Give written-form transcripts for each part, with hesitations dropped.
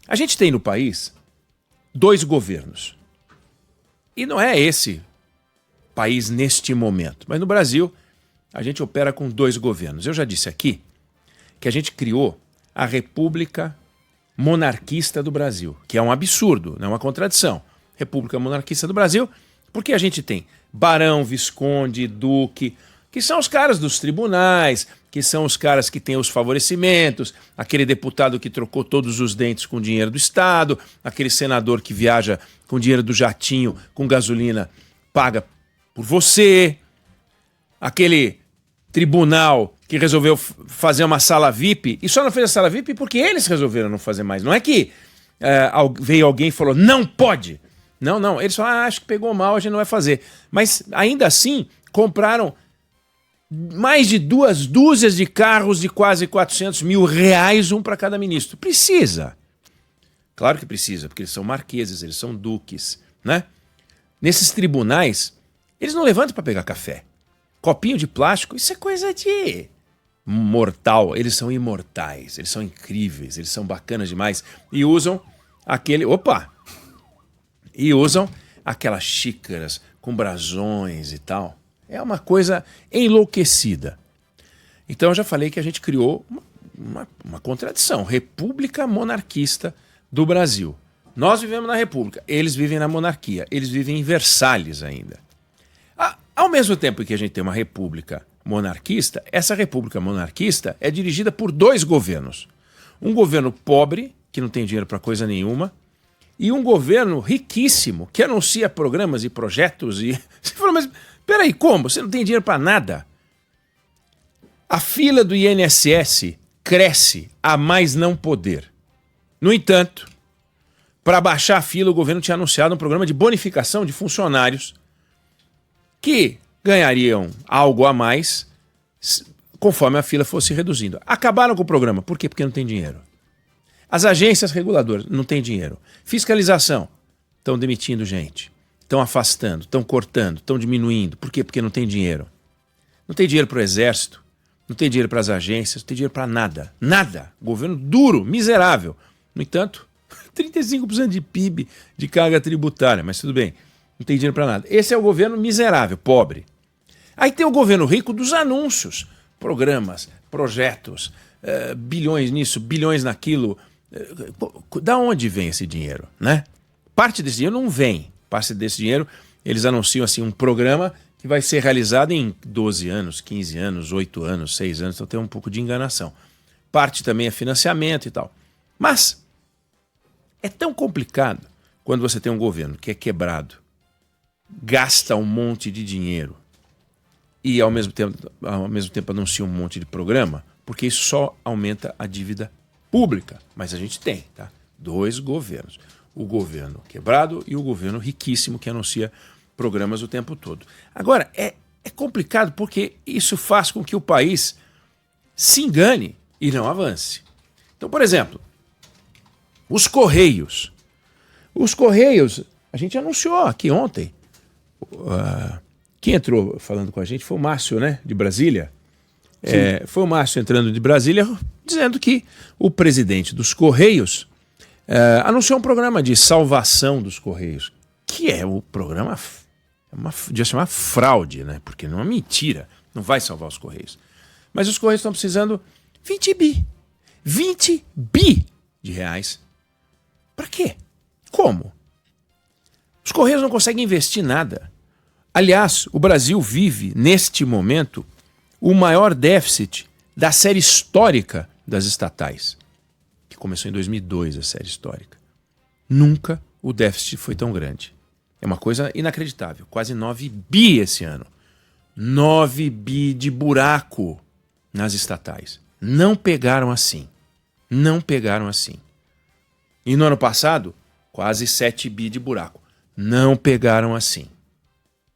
A gente tem no país 2 governos. E não é esse país neste momento. Mas no Brasil, a gente opera com 2 governos. Eu já disse aqui que a gente criou a República Monarquista do Brasil, que é um absurdo, não é uma contradição. República Monarquista do Brasil, porque a gente tem barão, visconde, duque, que são os caras dos tribunais, que são os caras que têm os favorecimentos, aquele deputado que trocou todos os dentes com dinheiro do Estado, aquele senador que viaja com dinheiro do jatinho, com gasolina paga por você, aquele tribunal que resolveu fazer uma sala VIP, e só não fez a sala VIP porque eles resolveram não fazer mais. Não é que veio alguém e falou, não pode. Não, eles falaram, acho que pegou mal, a gente não vai fazer. Mas ainda assim, compraram mais de 2 dúzias de carros de quase 400 mil reais, um para cada ministro. Precisa. Claro que precisa, porque eles são marqueses, eles são duques, né? Nesses tribunais, eles não levantam para pegar café. Copinho de plástico, isso é coisa de mortal. Eles são imortais, eles são incríveis, eles são bacanas demais. E usam aquele... Opa! E usam aquelas xícaras com brasões e tal. É uma coisa enlouquecida. Então eu já falei que a gente criou uma contradição. República Monarquista do Brasil. Nós vivemos na República, eles vivem na monarquia, eles vivem em Versalhes ainda. Ao mesmo tempo que a gente tem uma república monarquista, essa república monarquista é dirigida por 2 governos. Um governo pobre, que não tem dinheiro para coisa nenhuma, e um governo riquíssimo, que anuncia programas e projetos. E você fala, mas peraí, como? Você não tem dinheiro para nada? A fila do INSS cresce a mais não poder. No entanto, para baixar a fila, o governo tinha anunciado um programa de bonificação de funcionários que ganhariam algo a mais conforme a fila fosse reduzindo. Acabaram com o programa. Por quê? Porque não tem dinheiro. As agências reguladoras não têm dinheiro. Fiscalização, estão demitindo gente, estão afastando, estão cortando, estão diminuindo. Por quê? Porque não tem dinheiro. Não tem dinheiro para o exército, não tem dinheiro para as agências, não tem dinheiro para nada. Nada. Governo duro, miserável. No entanto, 35% de PIB de carga tributária, mas tudo bem. Não tem dinheiro para nada. Esse é o governo miserável, pobre. Aí tem o governo rico dos anúncios. Programas, projetos, bilhões nisso, bilhões naquilo. Da onde vem esse dinheiro, né? Parte desse dinheiro não vem. Parte desse dinheiro, eles anunciam assim um programa que vai ser realizado em 12 anos, 15 anos, 8 anos, 6 anos. Então tem um pouco de enganação. Parte também é financiamento e tal. Mas é tão complicado quando você tem um governo que é quebrado, gasta um monte de dinheiro e ao mesmo tempo anuncia um monte de programa, porque isso só aumenta a dívida pública. Mas a gente tem, tá? 2 governos. O governo quebrado e o governo riquíssimo que anuncia programas o tempo todo. Agora, é complicado porque isso faz com que o país se engane e não avance. Então, por exemplo, os Correios. Os Correios, a gente anunciou aqui ontem. Quem entrou falando com a gente foi o Márcio, né, de Brasília. Foi o Márcio entrando de Brasília dizendo que o presidente dos Correios anunciou um programa de salvação dos Correios, que é o programa, devia chamar fraude, né, porque não é mentira, não vai salvar os Correios. Mas os Correios estão precisando 20 bi de reais. Para quê? Como? Os Correios não conseguem investir nada. Aliás, o Brasil vive, neste momento, o maior déficit da série histórica das estatais, que começou em 2002, a série histórica. Nunca o déficit foi tão grande. É uma coisa inacreditável. Quase 9 bi esse ano. 9 bi de buraco nas estatais. Não pegaram assim. Não pegaram assim. E no ano passado, quase 7 bi de buraco. Não pegaram assim.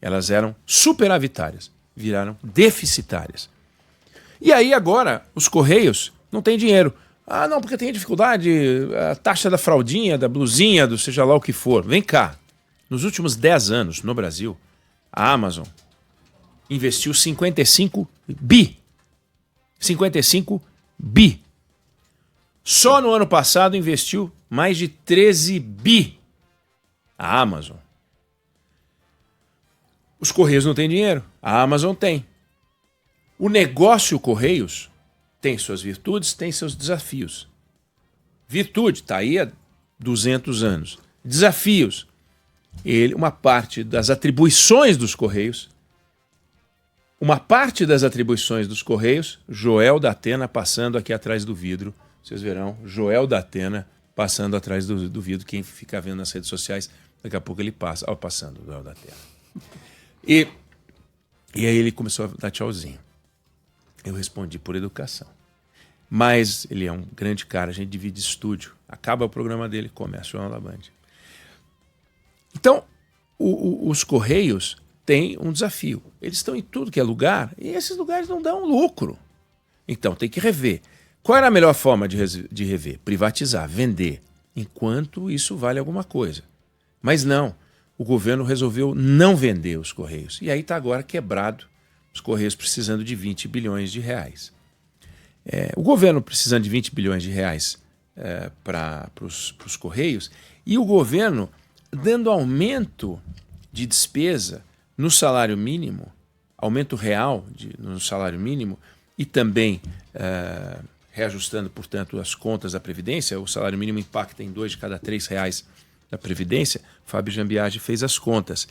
Elas eram superavitárias, viraram deficitárias. E aí agora os Correios não têm dinheiro. Ah, não, porque tem dificuldade, a taxa da fraldinha, da blusinha, do seja lá o que for. Vem cá. Nos últimos 10 anos, no Brasil, a Amazon investiu 55 bi. 55 bi. Só no ano passado investiu mais de 13 bi. A Amazon. Os Correios não têm dinheiro, a Amazon tem. O negócio Correios tem suas virtudes, tem seus desafios. Virtude, está aí há 200 anos. Desafios. Uma parte das atribuições dos Correios, Joel da Atena passando aqui atrás do vidro. Vocês verão, Joel da Atena passando atrás do vidro. Quem fica vendo nas redes sociais, daqui a pouco ele passa. Ó, passando, Joel da Atena. E aí ele começou a dar tchauzinho. Eu respondi por educação. Mas ele é um grande cara, a gente divide estúdio. Acaba o programa dele, começa o Jornal da Band. Então, os Correios têm um desafio. Eles estão em tudo que é lugar e esses lugares não dão lucro. Então, tem que rever. Qual era a melhor forma de rever? Privatizar, vender, enquanto isso vale alguma coisa. Mas não, o governo resolveu não vender os Correios. E aí está agora quebrado, os Correios precisando de 20 bilhões de reais. O governo precisando de 20 bilhões de reais para os Correios e o governo dando aumento de despesa no salário mínimo, aumento real no salário mínimo e também reajustando, portanto, as contas da Previdência. O salário mínimo impacta em 2 de cada 3 reais da Previdência. Fábio Jambiagi fez as contas.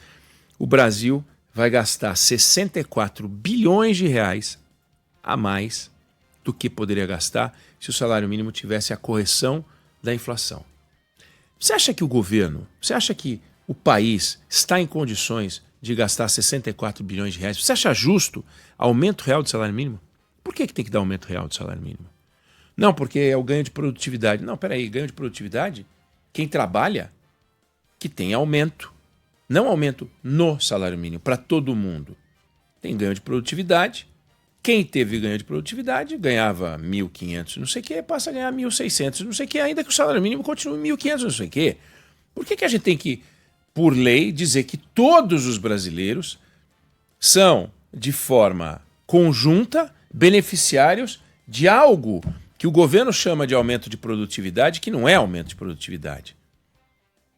O Brasil vai gastar 64 bilhões de reais a mais do que poderia gastar se o salário mínimo tivesse a correção da inflação. Você acha que o país está em condições de gastar 64 bilhões de reais? Você acha justo aumento real do salário mínimo? Por que tem que dar aumento real do salário mínimo? Não, porque é o ganho de produtividade. Não, peraí, ganho de produtividade? Quem trabalha, que tem aumento. Não aumento no salário mínimo, para todo mundo. Tem ganho de produtividade. Quem teve ganho de produtividade ganhava 1.500, não sei o quê, passa a ganhar 1.600, não sei o quê, ainda que o salário mínimo continue 1.500, não sei o quê. Por que a gente tem que, por lei, dizer que todos os brasileiros são, de forma conjunta, beneficiários de algo que o governo chama de aumento de produtividade, que não é aumento de produtividade?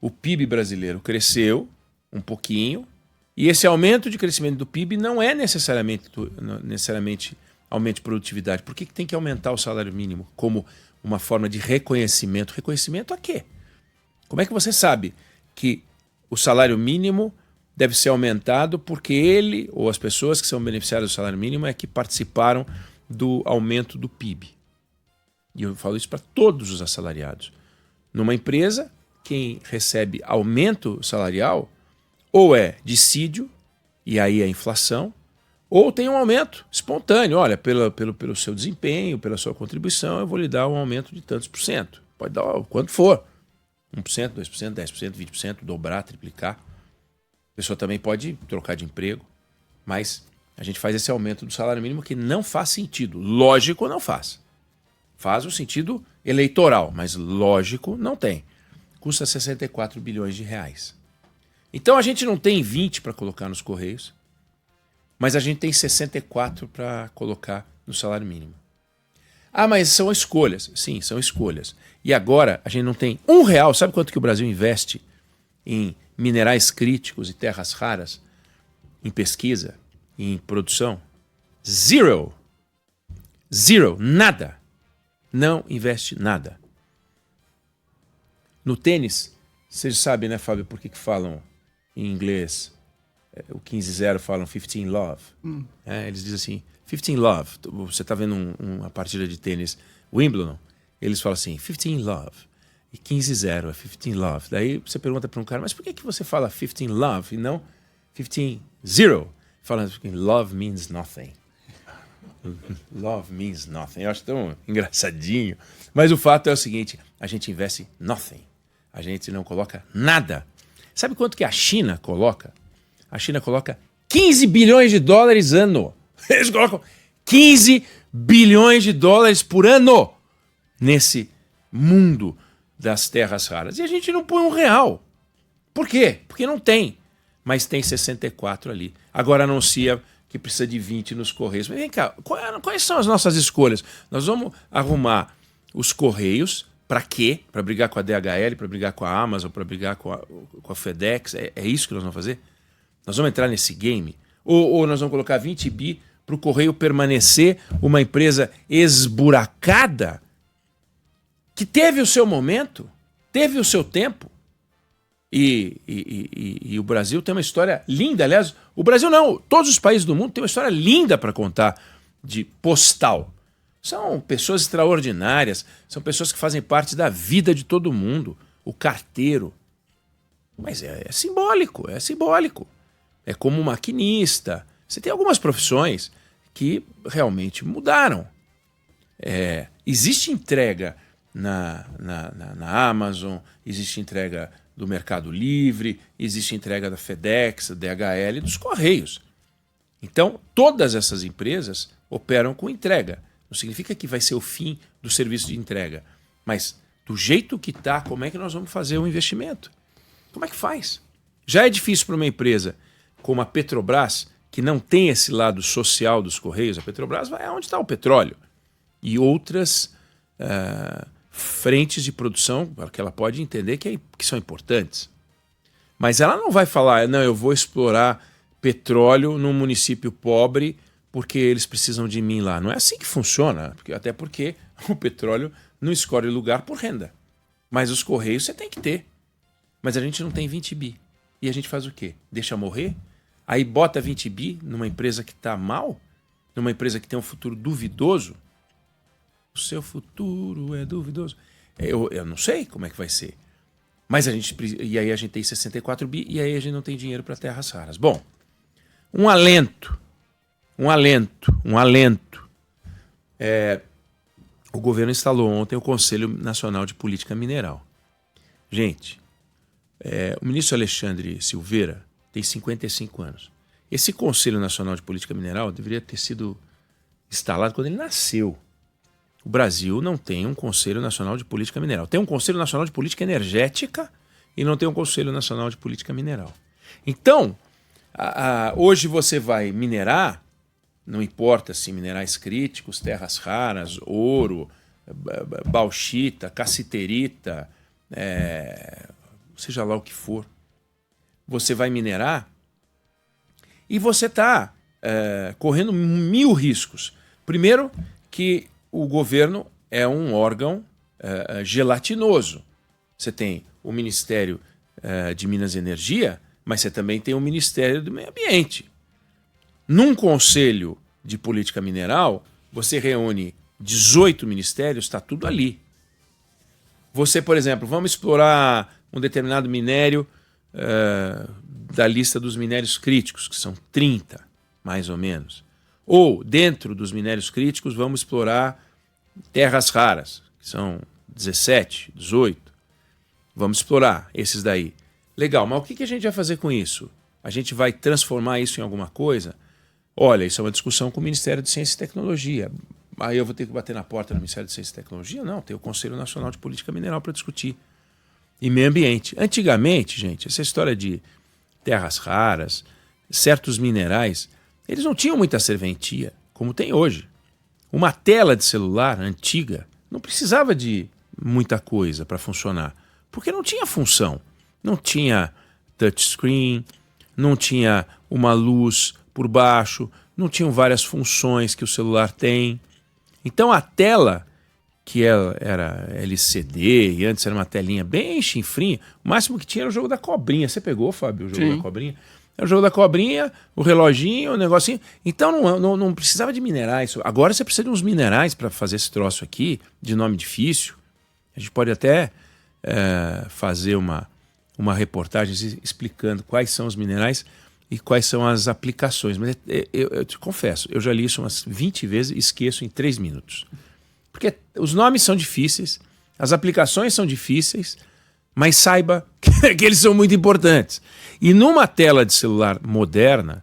O PIB brasileiro cresceu um pouquinho, e esse aumento de crescimento do PIB não é necessariamente aumento de produtividade. Por que tem que aumentar o salário mínimo como uma forma de reconhecimento? Reconhecimento a quê? Como é que você sabe que o salário mínimo deve ser aumentado porque ele ou as pessoas que são beneficiárias do salário mínimo é que participaram do aumento do PIB? E eu falo isso para todos os assalariados. Numa empresa, quem recebe aumento salarial ou é dissídio, e aí é inflação, ou tem um aumento espontâneo. Olha, pelo seu desempenho, pela sua contribuição, eu vou lhe dar um aumento de tantos por cento. Pode dar o quanto for. 1%, 2%, 10%, 20%, dobrar, triplicar. A pessoa também pode trocar de emprego, mas a gente faz esse aumento do salário mínimo que não faz sentido. Lógico, não faz. Faz o sentido eleitoral, mas lógico não tem. Custa 64 bilhões de reais. Então a gente não tem 20 para colocar nos Correios, mas a gente tem 64 para colocar no salário mínimo. Ah, mas são escolhas. Sim, são escolhas. E agora a gente não tem R$1. Sabe quanto que o Brasil investe em minerais críticos e terras raras, em pesquisa, em produção? Zero. Nada. Não investe nada. No tênis, vocês sabem, né, Fábio, por que falam em inglês, o 15-0 falam 15 love. Eles dizem assim, 15 love. Você está vendo uma partida de tênis Wimbledon, eles falam assim, 15 love. E 15-0 é 15 love. Daí você pergunta para um cara, mas por que você fala 15 love e não 15-0? Fala, porque love means nothing. Love means nothing. Eu acho tão engraçadinho. Mas o fato é o seguinte, a gente investe nothing. A gente não coloca nada. Sabe quanto que a China coloca? A China coloca 15 bilhões de dólares ano. Eles colocam 15 bilhões de dólares por ano nesse mundo das terras raras. E a gente não põe R$1. Por quê? Porque não tem. Mas tem 64 ali. Agora anuncia que precisa de 20 nos Correios. Mas vem cá, quais são as nossas escolhas? Nós vamos arrumar os Correios Para quê? Para brigar com a DHL, para brigar com a Amazon, para brigar com a FedEx? É isso que nós vamos fazer? Nós vamos entrar nesse game? Ou nós vamos colocar 20 bi para o Correio permanecer uma empresa esburacada que teve o seu momento, teve o seu tempo? E o Brasil tem uma história linda. Aliás, o Brasil não, todos os países do mundo têm uma história linda para contar de postal. São pessoas extraordinárias, são pessoas que fazem parte da vida de todo mundo. O carteiro. Mas é simbólico, é simbólico. É como um maquinista. Você tem algumas profissões que realmente mudaram. Existe entrega na Amazon, existe entrega do Mercado Livre, existe entrega da FedEx, da DHL e dos Correios. Então, todas essas empresas operam com entrega. Não significa que vai ser o fim do serviço de entrega. Mas, do jeito que está, como é que nós vamos fazer o investimento? Como é que faz? Já é difícil para uma empresa como a Petrobras, que não tem esse lado social dos Correios. A Petrobras vai aonde está o petróleo. E outras frentes de produção que ela pode entender que são importantes. Mas ela não vai falar, não, eu vou explorar petróleo num município pobre porque eles precisam de mim lá. Não é assim que funciona, até porque o petróleo não escolhe lugar por renda. Mas os Correios você tem que ter. Mas a gente não tem 20 bi. E a gente faz o quê? Deixa morrer? Aí bota 20 bi numa empresa que está mal? Numa empresa que tem um futuro duvidoso? O seu futuro é duvidoso. Eu não sei como é que vai ser. Mas e aí a gente tem 64 bi e aí a gente não tem dinheiro para terras raras. Bom, um alento. O governo instalou ontem o Conselho Nacional de Política Mineral. Gente, o ministro Alexandre Silveira tem 55 anos. Esse Conselho Nacional de Política Mineral deveria ter sido instalado quando ele nasceu. O Brasil não tem um Conselho Nacional de Política Mineral. Tem um Conselho Nacional de Política Energética e não tem um Conselho Nacional de Política Mineral. Então, hoje você vai minerar, não importa se minerais críticos, terras raras, ouro, bauxita, cassiterita, seja lá o que for. Você vai minerar e você está correndo 1000 riscos. Primeiro, que o governo é um órgão gelatinoso. Você tem o Ministério de Minas e Energia, mas você também tem o Ministério do Meio Ambiente. Num conselho de política mineral, você reúne 18 ministérios, está tudo ali. Você, por exemplo, vamos explorar um determinado minério da lista dos minérios críticos, que são 30, mais ou menos. Ou, dentro dos minérios críticos, vamos explorar terras raras, que são 17, 18. Vamos explorar esses daí. Legal, mas o que a gente vai fazer com isso? A gente vai transformar isso em alguma coisa? Olha, isso é uma discussão com o Ministério de Ciência e Tecnologia. Aí eu vou ter que bater na porta do Ministério de Ciência e Tecnologia? Não, tem o Conselho Nacional de Política Mineral para discutir. E meio ambiente. Antigamente, gente, essa história de terras raras, certos minerais, eles não tinham muita serventia, como tem hoje. Uma tela de celular antiga não precisava de muita coisa para funcionar, porque não tinha função. Não tinha touchscreen, não tinha uma luz por baixo, não tinham várias funções que o celular tem. Então a tela, que era LCD e antes era uma telinha bem chinfrinha, o máximo que tinha era o jogo da cobrinha. Você pegou, Fábio, o jogo Sim. da cobrinha? Era o jogo da cobrinha, o reloginho, o negocinho. Então não precisava de minerais. Agora você precisa de uns minerais para fazer esse troço aqui, de nome difícil. A gente pode até fazer uma reportagem explicando quais são os minerais e quais são as aplicações. Mas eu te confesso, eu já li isso umas 20 vezes e esqueço em 3 minutos. Porque os nomes são difíceis, as aplicações são difíceis, mas saiba que eles são muito importantes. E numa tela de celular moderna,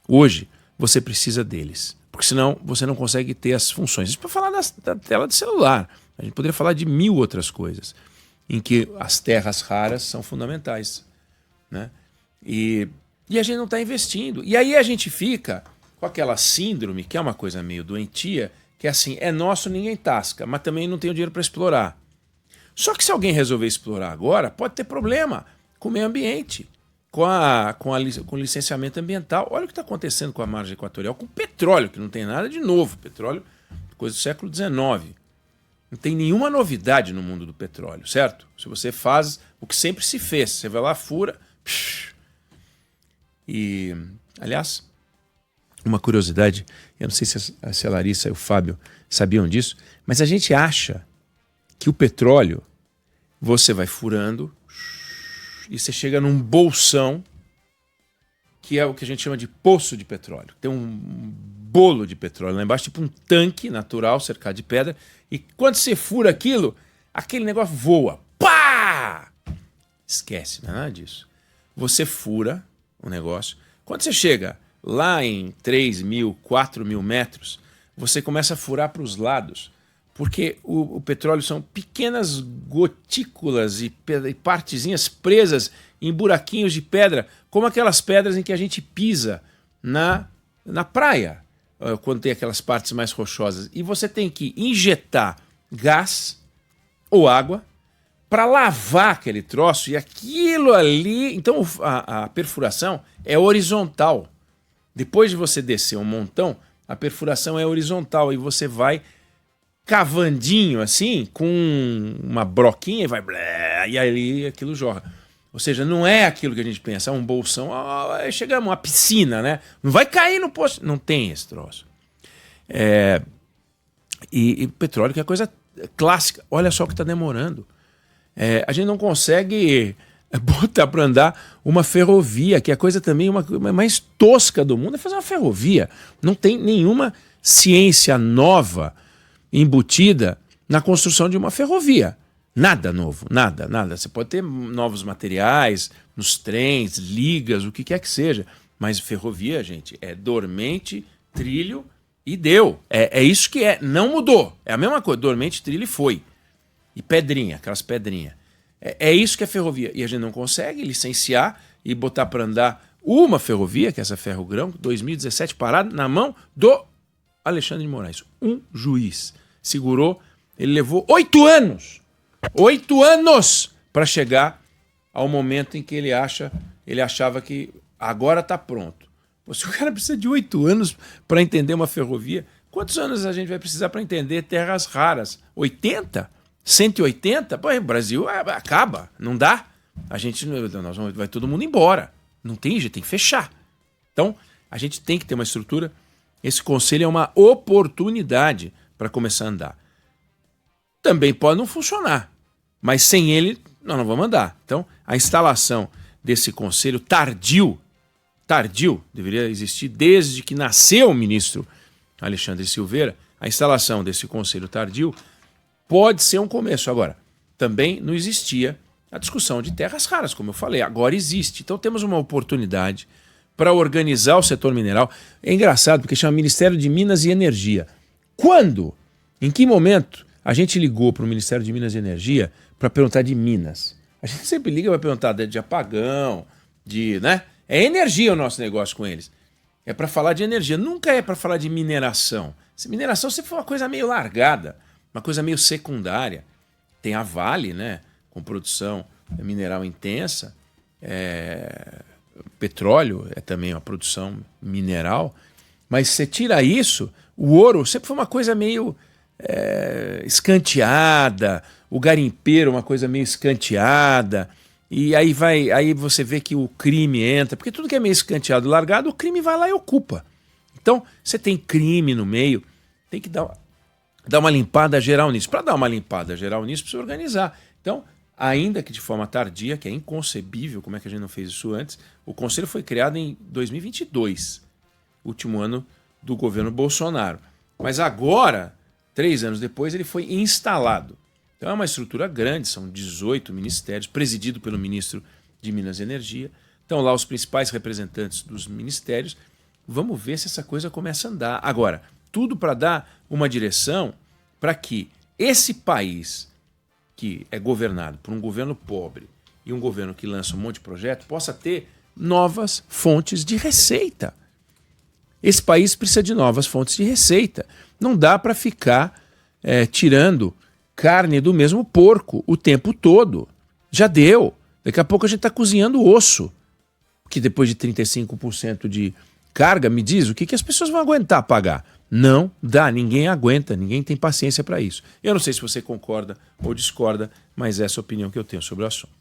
hoje, você precisa deles. Porque senão você não consegue ter as funções. Isso para falar da tela de celular. A gente poderia falar de 1000 outras coisas, em que as terras raras são fundamentais, né? E a gente não está investindo. E aí a gente fica com aquela síndrome, que é uma coisa meio doentia, que é assim, é nosso, ninguém tasca, mas também não tem o dinheiro para explorar. Só que se alguém resolver explorar agora, pode ter problema com o meio ambiente, com o licenciamento ambiental. Olha o que está acontecendo com a margem equatorial, com o petróleo, que não tem nada de novo. Petróleo, coisa do século XIX. Não tem nenhuma novidade no mundo do petróleo, certo? Se você faz o que sempre se fez, você vai lá, fura. E, aliás, uma curiosidade, eu não sei se a Larissa e o Fábio sabiam disso, mas a gente acha que o petróleo, você vai furando e você chega num bolsão, que é o que a gente chama de poço de petróleo. Tem um bolo de petróleo lá embaixo, tipo um tanque natural cercado de pedra, e quando você fura aquilo, aquele negócio voa. Pá! Esquece, não é nada disso. Você fura o negócio. Quando você chega lá em 3.000, 4.000 metros, você começa a furar para os lados, porque o petróleo são pequenas gotículas e partezinhas presas em buraquinhos de pedra, como aquelas pedras em que a gente pisa na praia, quando tem aquelas partes mais rochosas. E você tem que injetar gás ou água para lavar aquele troço, e aquilo ali... Então a perfuração é horizontal. Depois de você descer um montão, a perfuração é horizontal e você vai cavandinho assim, com uma broquinha e vai... E aí aquilo jorra. Ou seja, não é aquilo que a gente pensa, é um bolsão, chega uma piscina, né? Não vai cair no poço. Não tem esse troço. E petróleo, que é coisa clássica. Olha só o que está demorando. A gente não consegue botar para andar uma ferrovia, que é a coisa também mais tosca do mundo, é fazer uma ferrovia. Não tem nenhuma ciência nova embutida na construção de uma ferrovia. Nada novo, nada. Você pode ter novos materiais nos trens, ligas, o que quer que seja, mas ferrovia, gente, é dormente, trilho e deu. É isso que é, não mudou. É a mesma coisa, dormente, trilho e foi. E pedrinha, aquelas pedrinhas. É isso que é ferrovia. E a gente não consegue licenciar e botar para andar uma ferrovia, que é essa Ferrogrão, 2017, parada na mão do Alexandre de Moraes. Um juiz segurou, ele levou 8 anos. 8 anos para chegar ao momento em que ele achava que agora está pronto. Pô, se o cara precisa de 8 anos para entender uma ferrovia, quantos anos a gente vai precisar para entender terras raras? 80? 180? Pô, o Brasil acaba, não dá. Vai todo mundo embora. Não tem jeito, tem que fechar. Então, a gente tem que ter uma estrutura. Esse conselho é uma oportunidade para começar a andar. Também pode não funcionar, mas sem ele nós não vamos andar. Então, a instalação desse conselho tardio, deveria existir desde que nasceu o ministro Alexandre Silveira, a instalação desse conselho tardio pode ser um começo. Agora, também não existia a discussão de terras raras, como eu falei, agora existe. Então temos uma oportunidade para organizar o setor mineral. É engraçado, porque chama Ministério de Minas e Energia. Quando? Em que momento a gente ligou para o Ministério de Minas e Energia para perguntar de Minas? A gente sempre liga para perguntar de apagão, né? É energia o nosso negócio com eles. É para falar de energia, nunca é para falar de mineração. Mineração sempre foi uma coisa meio largada, uma coisa meio secundária. Tem a Vale, né, com produção mineral intensa. Petróleo é também uma produção mineral. Mas você tira isso, o ouro sempre foi uma coisa meio escanteada, o garimpeiro uma coisa meio escanteada. E aí você vê que o crime entra, porque tudo que é meio escanteado, largado, o crime vai lá e ocupa. Então, você tem crime no meio, tem que dar uma limpada geral nisso. Para dar uma limpada geral nisso, precisa organizar. Então, ainda que de forma tardia, que é inconcebível, como é que a gente não fez isso antes, o Conselho foi criado em 2022, último ano do governo Bolsonaro. Mas agora, 3 anos depois, ele foi instalado. Então é uma estrutura grande, são 18 ministérios, presidido pelo ministro de Minas e Energia. Estão lá os principais representantes dos ministérios. Vamos ver se essa coisa começa a andar. Agora, tudo para dar uma direção para que esse país, que é governado por um governo pobre e um governo que lança um monte de projeto, possa ter novas fontes de receita. Esse país precisa de novas fontes de receita. Não dá para ficar tirando carne do mesmo porco o tempo todo. Já deu. Daqui a pouco a gente está cozinhando osso. Que depois de 35% de carga, me diz, o que as pessoas vão aguentar pagar? Não dá, ninguém aguenta, ninguém tem paciência para isso. Eu não sei se você concorda ou discorda, mas essa é a opinião que eu tenho sobre o assunto.